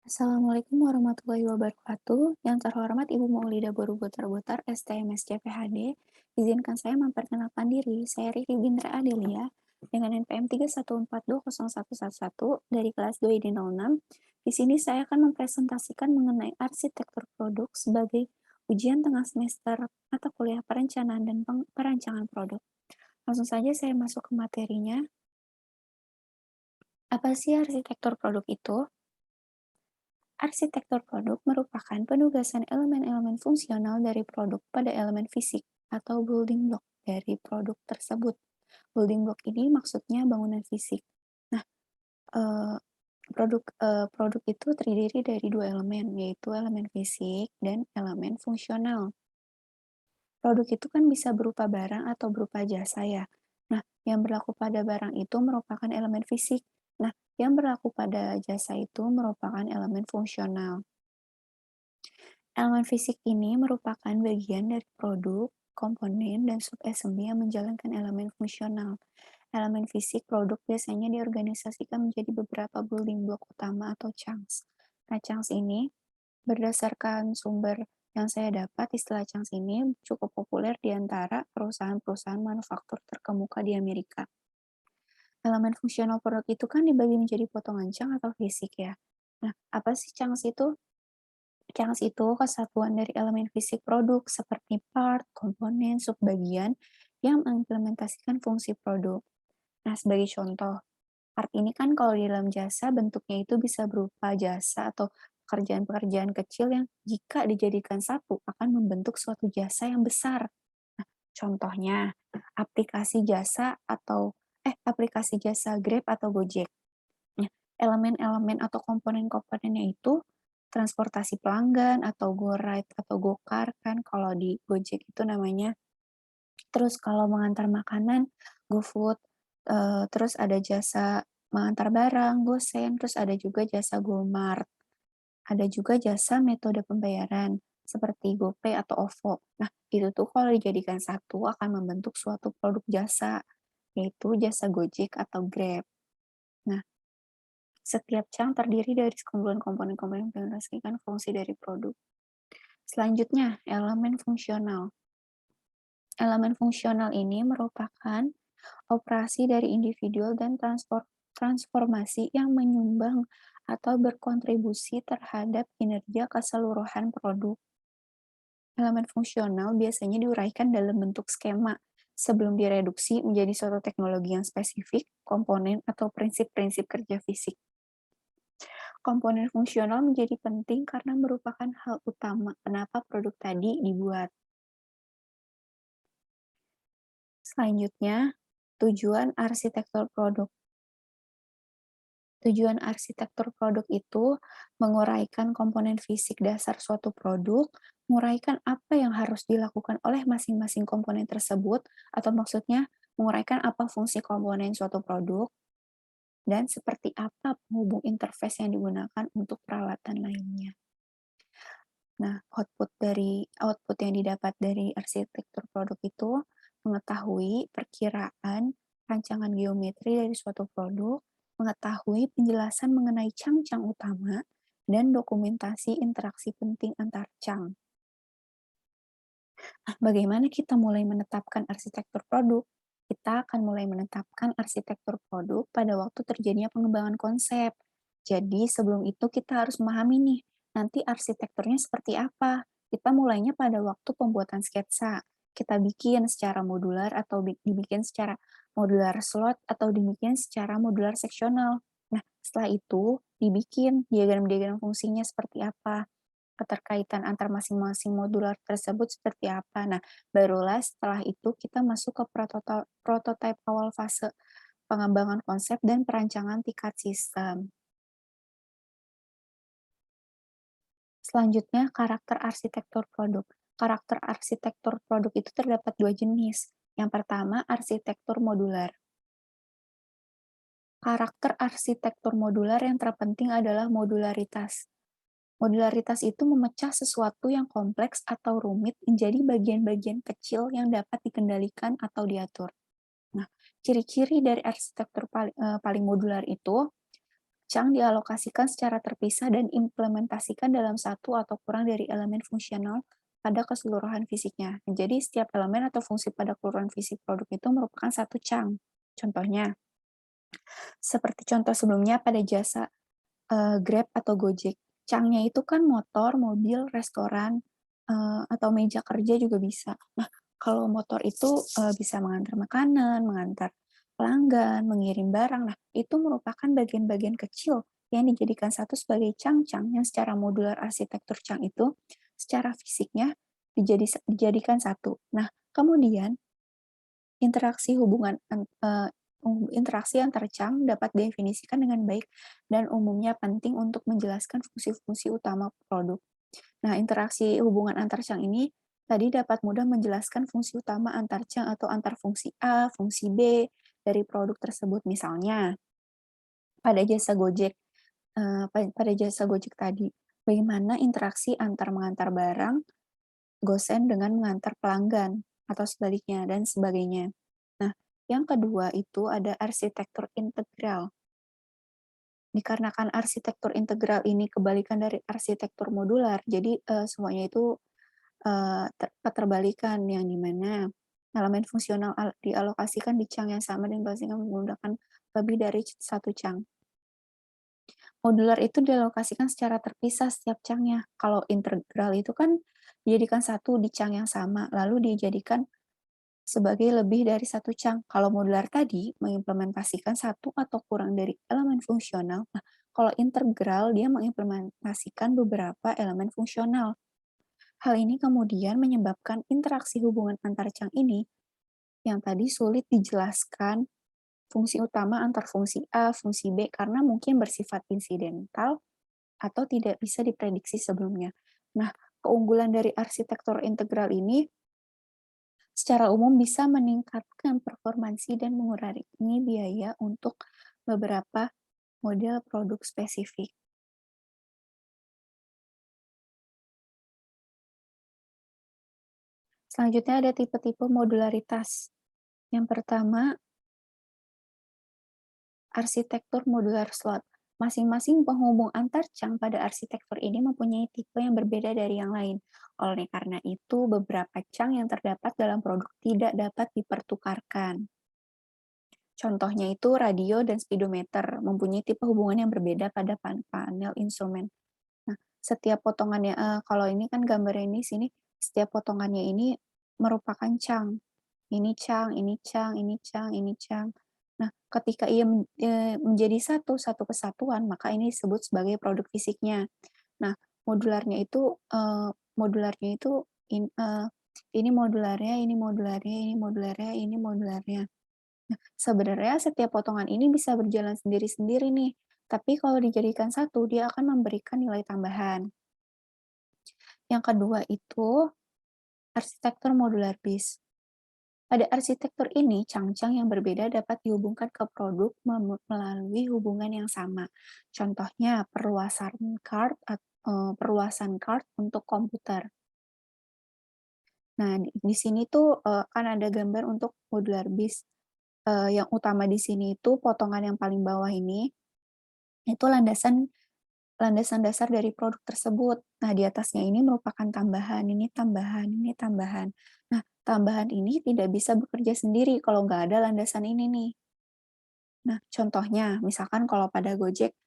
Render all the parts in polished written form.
Assalamualaikum warahmatullahi wabarakatuh. Yang terhormat Ibu Maulida Boru Butar-Butar, STMS CPHD. Izinkan saya memperkenalkan diri. Saya Riri Bindra Adelia dengan NPM 314201111 dari kelas 2 ID 06. Di sini saya akan mempresentasikan mengenai arsitektur produk sebagai ujian tengah semester mata kuliah perencanaan dan perancangan produk. Langsung saja saya masuk ke materinya. Apa sih arsitektur produk itu? Arsitektur produk merupakan penugasan elemen-elemen fungsional dari produk pada elemen fisik atau building block dari produk tersebut. Building block ini maksudnya bangunan fisik. Nah, eh, produk itu terdiri dari dua elemen, yaitu elemen fisik dan elemen fungsional. Produk itu kan bisa berupa barang atau berupa jasa ya. Nah, yang berlaku pada barang itu merupakan elemen fisik. Nah, yang berlaku pada jasa itu merupakan elemen fungsional. Elemen fisik ini merupakan bagian dari produk, komponen, dan subassembly yang menjalankan elemen fungsional. Elemen fisik produk biasanya diorganisasikan menjadi beberapa building block utama atau chunks. Nah, chunks ini berdasarkan sumber yang saya dapat, istilah chunks ini cukup populer di antara perusahaan-perusahaan manufaktur terkemuka di Amerika. Elemen fungsional produk itu kan dibagi menjadi potongan chunk atau fisik ya. Nah, apa sih chunks itu? Chunks itu kesatuan dari elemen fisik produk seperti part, komponen, subbagian yang mengimplementasikan fungsi produk. Nah, sebagai contoh, part ini kan kalau di dalam jasa bentuknya itu bisa berupa jasa atau pekerjaan-pekerjaan kecil yang jika dijadikan satu akan membentuk suatu jasa yang besar. Nah, contohnya aplikasi jasa aplikasi jasa Grab atau Gojek. Nah, elemen-elemen atau komponen-komponennya itu transportasi pelanggan atau GoRide atau GoCar kan kalau di Gojek itu namanya. Terus kalau mengantar makanan, GoFood, terus ada jasa mengantar barang, GoSend, terus ada juga jasa GoMart. Ada juga jasa metode pembayaran seperti GoPay atau OVO. Nah, itu tuh kalau dijadikan satu akan membentuk suatu produk jasa, yaitu jasa Gojek atau Grab. Nah, setiap chunk terdiri dari sekumpulan komponen-komponen yang menghasilkan fungsi dari produk. Selanjutnya, elemen fungsional. Elemen fungsional ini merupakan operasi dari individual dan transformasi yang menyumbang atau berkontribusi terhadap kinerja keseluruhan produk. Elemen fungsional biasanya diuraikan dalam bentuk skema sebelum direduksi menjadi suatu teknologi yang spesifik, komponen, atau prinsip-prinsip kerja fisik. Komponen fungsional menjadi penting karena merupakan hal utama kenapa produk tadi dibuat. Selanjutnya, tujuan arsitektur produk. Tujuan arsitektur produk itu menguraikan komponen fisik dasar suatu produk, menguraikan apa yang harus dilakukan oleh masing-masing komponen tersebut, atau maksudnya menguraikan apa fungsi komponen suatu produk, dan seperti apa penghubung interface yang digunakan untuk peralatan lainnya. Nah, output yang didapat dari arsitektur produk itu mengetahui perkiraan rancangan geometri dari suatu produk, mengetahui penjelasan mengenai cang-cang utama, dan dokumentasi interaksi penting antar cang. Nah, bagaimana kita mulai menetapkan arsitektur produk? Kita akan mulai menetapkan arsitektur produk pada waktu terjadinya pengembangan konsep. Jadi sebelum itu kita harus memahami nih, nanti arsitekturnya seperti apa. Kita mulainya pada waktu pembuatan sketsa. Kita bikin secara modular atau dibikin secara modular slot atau dibikin secara modular seksional. Nah, setelah itu dibikin diagram-diagram fungsinya seperti apa, keterkaitan antar masing-masing modular tersebut seperti apa. Nah, barulah setelah itu kita masuk ke prototipe awal fase pengembangan konsep dan perancangan tingkat sistem. Selanjutnya, karakter arsitektur produk. Karakter arsitektur produk itu terdapat dua jenis. Yang pertama, arsitektur modular. Karakter arsitektur modular yang terpenting adalah modularitas. Modularitas itu memecah sesuatu yang kompleks atau rumit menjadi bagian-bagian kecil yang dapat dikendalikan atau diatur. Nah, ciri-ciri dari arsitektur paling modular itu Chunk dialokasikan secara terpisah dan implementasikan dalam satu atau kurang dari elemen fungsional pada keseluruhan fisiknya. Jadi setiap elemen atau fungsi pada keseluruhan fisik produk itu merupakan satu chunk. Contohnya, seperti contoh sebelumnya pada jasa Grab atau Gojek. Chunk-nya itu kan motor, mobil, restoran, atau meja kerja juga bisa. Nah, kalau motor itu bisa mengantar makanan, mengantar pelanggan, mengirim barang. Nah, itu merupakan bagian-bagian kecil yang dijadikan satu sebagai chunk-chunk yang secara modular arsitektur chunk itu secara fisiknya dijadikan satu. Nah, kemudian interaksi hubungan interaksi antar chunk dapat didefinisikan dengan baik dan umumnya penting untuk menjelaskan fungsi-fungsi utama produk. Nah, interaksi hubungan antar chunk ini tadi dapat mudah menjelaskan fungsi utama antar chunk atau antar fungsi A, fungsi B dari produk tersebut. Misalnya, pada jasa Gojek, pada jasa Gojek tadi, bagaimana interaksi antar mengantar barang gosen dengan mengantar pelanggan atau sebaliknya dan sebagainya. Nah, yang kedua itu ada arsitektur integral. Dikarenakan arsitektur integral ini kebalikan dari arsitektur modular, jadi semuanya itu keterbalikan yang dimana elemen fungsional dialokasikan di chunk yang sama dan dialokasikan menggunakan lebih dari satu chunk. Modular itu dialokasikan secara terpisah setiap chunk-nya. Kalau integral itu kan dijadikan satu di chunk yang sama, lalu dijadikan sebagai lebih dari satu chunk. Kalau modular tadi mengimplementasikan satu atau kurang dari elemen fungsional. Nah, kalau integral dia mengimplementasikan beberapa elemen fungsional. Hal ini kemudian menyebabkan interaksi hubungan antar chunk ini yang tadi sulit dijelaskan fungsi utama antar fungsi A, fungsi B karena mungkin bersifat insidental atau tidak bisa diprediksi sebelumnya. Nah, keunggulan dari arsitektur integral ini secara umum bisa meningkatkan performansi dan mengurangi biaya untuk beberapa model produk spesifik. Selanjutnya ada tipe-tipe modularitas. Yang pertama, arsitektur modular slot. Masing-masing penghubung antar chunk pada arsitektur ini mempunyai tipe yang berbeda dari yang lain. Oleh karena itu, beberapa chunk yang terdapat dalam produk tidak dapat dipertukarkan. Contohnya itu radio dan speedometer mempunyai tipe hubungan yang berbeda pada panel instrumen. Nah, setiap potongannya, kalau ini kan gambarnya ini sini, setiap potongannya ini merupakan chunk. Ini chunk, ini chunk, ini chunk, ini chunk. Nah, ketika ia menjadi satu kesatuan, maka ini disebut sebagai produk fisiknya. Nah, modularnya itu modularnya itu ini modularnya, ini modularnya, ini modularnya, ini modularnya. Nah, sebenarnya setiap potongan ini bisa berjalan sendiri-sendiri nih, tapi kalau dijadikan satu, dia akan memberikan nilai tambahan. Yang kedua itu arsitektur modular base. Pada arsitektur ini, cangcang yang berbeda dapat dihubungkan ke produk melalui hubungan yang sama. Contohnya, perluasan card untuk komputer. Nah, di sini tuh kan ada gambar untuk modular base. Yang utama di sini itu potongan yang paling bawah ini, itu landasan landasan dasar dari produk tersebut. Nah, di atasnya ini merupakan tambahan, ini tambahan, ini tambahan. Nah, tambahan ini tidak bisa bekerja sendiri kalau nggak ada landasan ini nih. Nah, contohnya, misalkan kalau pada Gojek,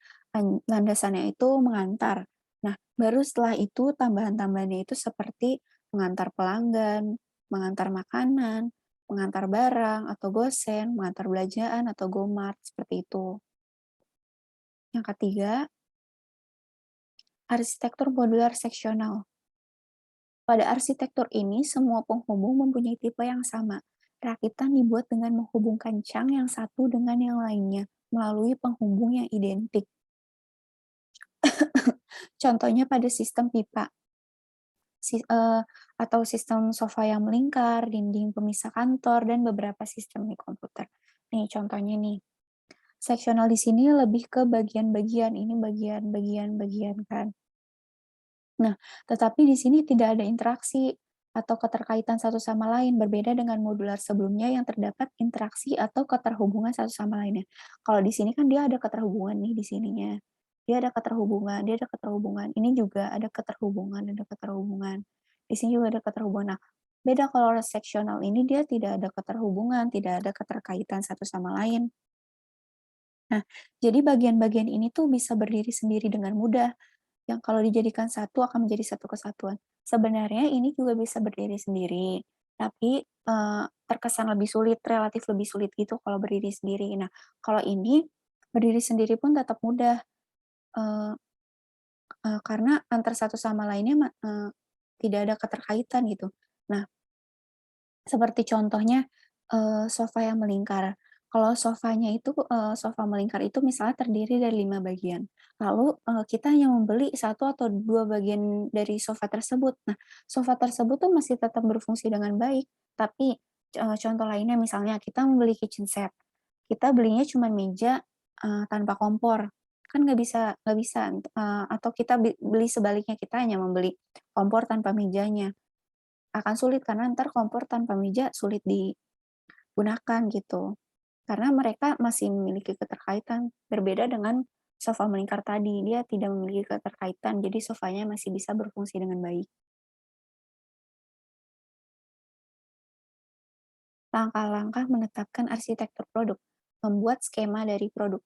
landasannya itu mengantar. Nah, baru setelah itu tambahan-tambahannya itu seperti mengantar pelanggan, mengantar makanan, mengantar barang atau gosen, mengantar belanjaan atau gomart, seperti itu. Yang ketiga, arsitektur modular seksional. Pada arsitektur ini, semua penghubung mempunyai tipe yang sama. Rakitan dibuat dengan menghubungkan chunk yang satu dengan yang lainnya melalui penghubung yang identik. Contohnya pada sistem pipa atau sistem sofa yang melingkar, dinding pemisah kantor, dan beberapa sistem di komputer. Nih contohnya nih. Seksional di sini lebih ke bagian-bagian, ini bagian-bagian kan. Nah, tetapi di sini tidak ada interaksi. atau keterkaitan satu sama lain, berbeda dengan modular sebelumnya yang terdapat interaksi atau keterhubungan satu sama lainnya. Kalau di sini kan dia ada keterhubungan nih di sininya. Dia ada keterhubungan. Ini juga ada keterhubungan. Di sini juga ada keterhubungan. Nah, beda kalau seksional ini dia tidak ada keterhubungan, tidak ada keterkaitan satu sama lain. Nah, jadi bagian-bagian ini tuh bisa berdiri sendiri dengan mudah, yang kalau dijadikan satu akan menjadi satu kesatuan. Sebenarnya ini juga bisa berdiri sendiri, tapi, terkesan lebih sulit, relatif lebih sulit gitu kalau berdiri sendiri. Nah, kalau ini berdiri sendiri pun tetap mudah, eee karena antar satu sama lainnya tidak ada keterkaitan gitu. Nah, seperti contohnya, sofa yang melingkar. Kalau sofa melingkar itu misalnya terdiri dari 5 bagian. Lalu, kita hanya membeli satu atau 2 bagian dari sofa tersebut. Nah, sofa tersebut tuh masih tetap berfungsi dengan baik, tapi, contoh lainnya misalnya kita membeli kitchen set, kita belinya cuma meja, tanpa kompor, kan nggak bisa, atau kita beli sebaliknya, kita hanya membeli kompor tanpa mejanya. Akan sulit karena ntar kompor tanpa meja sulit digunakan gitu. Karena mereka masih memiliki keterkaitan, berbeda dengan sofa melingkar tadi, dia tidak memiliki keterkaitan, jadi sofanya masih bisa berfungsi dengan baik. Langkah-langkah menetapkan arsitektur produk, membuat skema dari produk.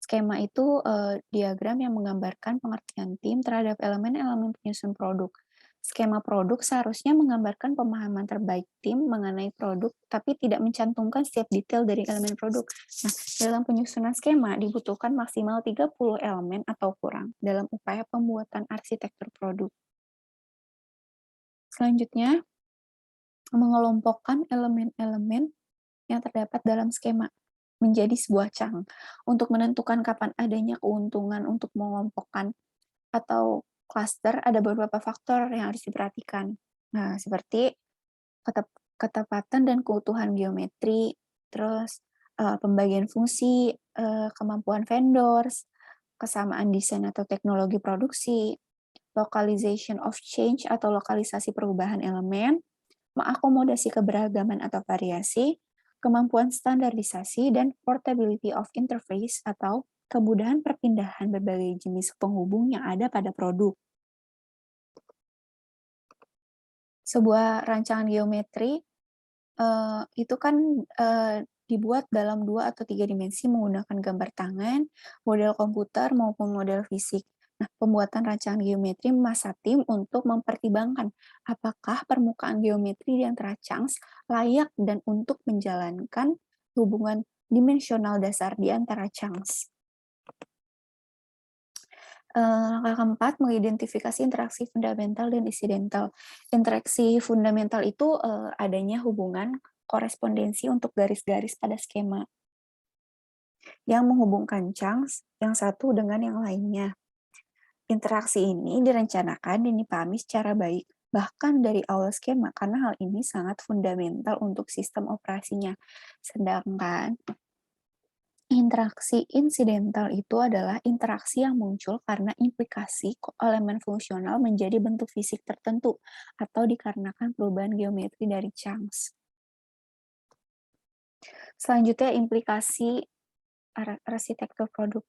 Skema itu, diagram yang menggambarkan pengertian tim terhadap elemen-elemen penyusun produk. Skema produk seharusnya menggambarkan pemahaman terbaik tim mengenai produk, tapi tidak mencantumkan setiap detail dari elemen produk. Nah, dalam penyusunan skema dibutuhkan maksimal 30 elemen atau kurang dalam upaya pembuatan arsitektur produk. Selanjutnya, mengelompokkan elemen-elemen yang terdapat dalam skema menjadi sebuah cang. Untuk menentukan kapan adanya keuntungan untuk mengelompokkan atau klaster, ada beberapa faktor yang harus diperhatikan. Nah, seperti ketepatan dan keutuhan geometri, terus, pembagian fungsi, kemampuan vendors, kesamaan desain atau teknologi produksi, localization of change atau lokalisasi perubahan elemen, mengakomodasi keberagaman atau variasi, kemampuan standarisasi, dan portability of interface atau kemudahan perpindahan berbagai jenis penghubung yang ada pada produk. Sebuah rancangan geometri itu kan, dibuat dalam 2 atau 3 dimensi menggunakan gambar tangan, model komputer, maupun model fisik. Nah, pembuatan rancangan geometri memaksa tim untuk mempertimbangkan apakah permukaan geometri yang terancang layak dan untuk menjalankan hubungan dimensional dasar di antara chunks. Langkah keempat, mengidentifikasi interaksi fundamental dan insidental. Interaksi fundamental itu, adanya hubungan korespondensi untuk garis-garis pada skema yang menghubungkan chunks yang satu dengan yang lainnya. Interaksi ini direncanakan dan dipahami secara baik, bahkan dari awal skema, karena hal ini sangat fundamental untuk sistem operasinya. Sedangkan interaksi insidental itu adalah interaksi yang muncul karena implikasi elemen fungsional menjadi bentuk fisik tertentu atau dikarenakan perubahan geometri dari chunks. Selanjutnya implikasi arsitektur produk.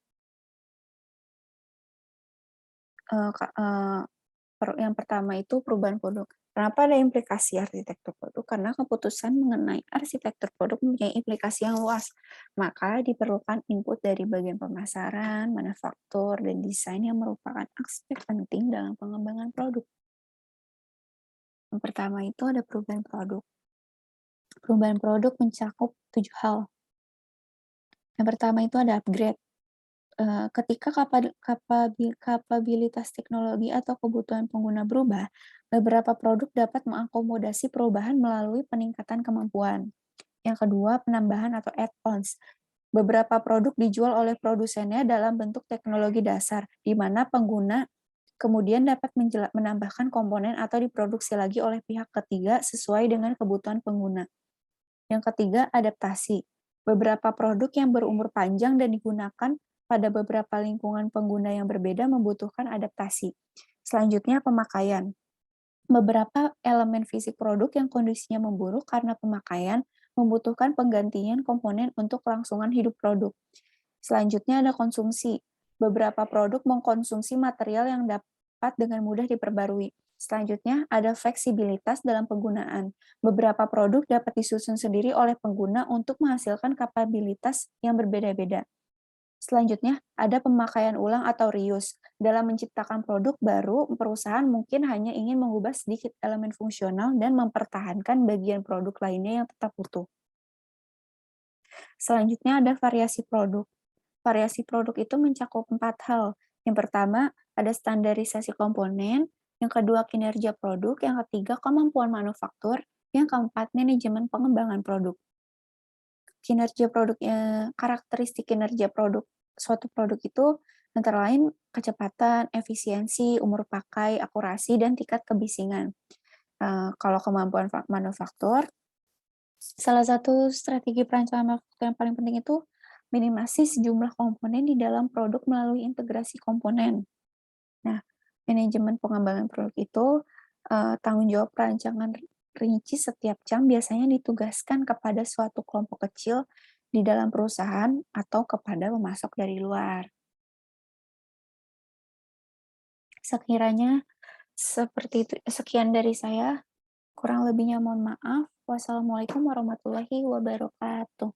Yang pertama itu perubahan produk. Kenapa ada implikasi arsitektur produk? Karena keputusan mengenai arsitektur produk mempunyai implikasi yang luas. Maka diperlukan input dari bagian pemasaran, manufaktur, dan desain yang merupakan aspek penting dalam pengembangan produk. Yang pertama itu ada perubahan produk. Perubahan produk mencakup 7 hal. Yang pertama itu ada upgrade. Ketika kapabilitas teknologi atau kebutuhan pengguna berubah, beberapa produk dapat mengakomodasi perubahan melalui peningkatan kemampuan. Yang kedua, penambahan atau add-ons. Beberapa produk dijual oleh produsennya dalam bentuk teknologi dasar, di mana pengguna kemudian dapat menambahkan komponen atau diproduksi lagi oleh pihak ketiga sesuai dengan kebutuhan pengguna. Yang ketiga, adaptasi. Beberapa produk yang berumur panjang dan digunakan pada beberapa lingkungan pengguna yang berbeda membutuhkan adaptasi. Selanjutnya, pemakaian. Beberapa elemen fisik produk yang kondisinya memburuk karena pemakaian membutuhkan penggantian komponen untuk kelangsungan hidup produk. Selanjutnya ada konsumsi. Beberapa produk mengkonsumsi material yang dapat dengan mudah diperbarui. Selanjutnya ada fleksibilitas dalam penggunaan. Beberapa produk dapat disusun sendiri oleh pengguna untuk menghasilkan kapabilitas yang berbeda-beda. Selanjutnya, ada pemakaian ulang atau reuse. Dalam menciptakan produk baru, perusahaan mungkin hanya ingin mengubah sedikit elemen fungsional dan mempertahankan bagian produk lainnya yang tetap utuh. Selanjutnya ada variasi produk. Variasi produk itu mencakup 4 hal. Yang pertama, ada standarisasi komponen, yang kedua kinerja produk, yang ketiga kemampuan manufaktur, yang keempat manajemen pengembangan produk. Kinerja produknya karakteristik kinerja produk suatu produk itu antara lain kecepatan, efisiensi, umur pakai, akurasi, dan tingkat kebisingan. Kalau kemampuan manufaktur, salah satu strategi perancangan manufaktur yang paling penting itu minimasi sejumlah komponen di dalam produk melalui integrasi komponen. Nah, manajemen pengembangan produk itu, tanggung jawab perancangan rinci setiap jam biasanya ditugaskan kepada suatu kelompok kecil di dalam perusahaan atau kepada pemasok dari luar. Sekiranya seperti itu sekian dari saya, kurang lebihnya mohon maaf. Wassalamualaikum warahmatullahi wabarakatuh.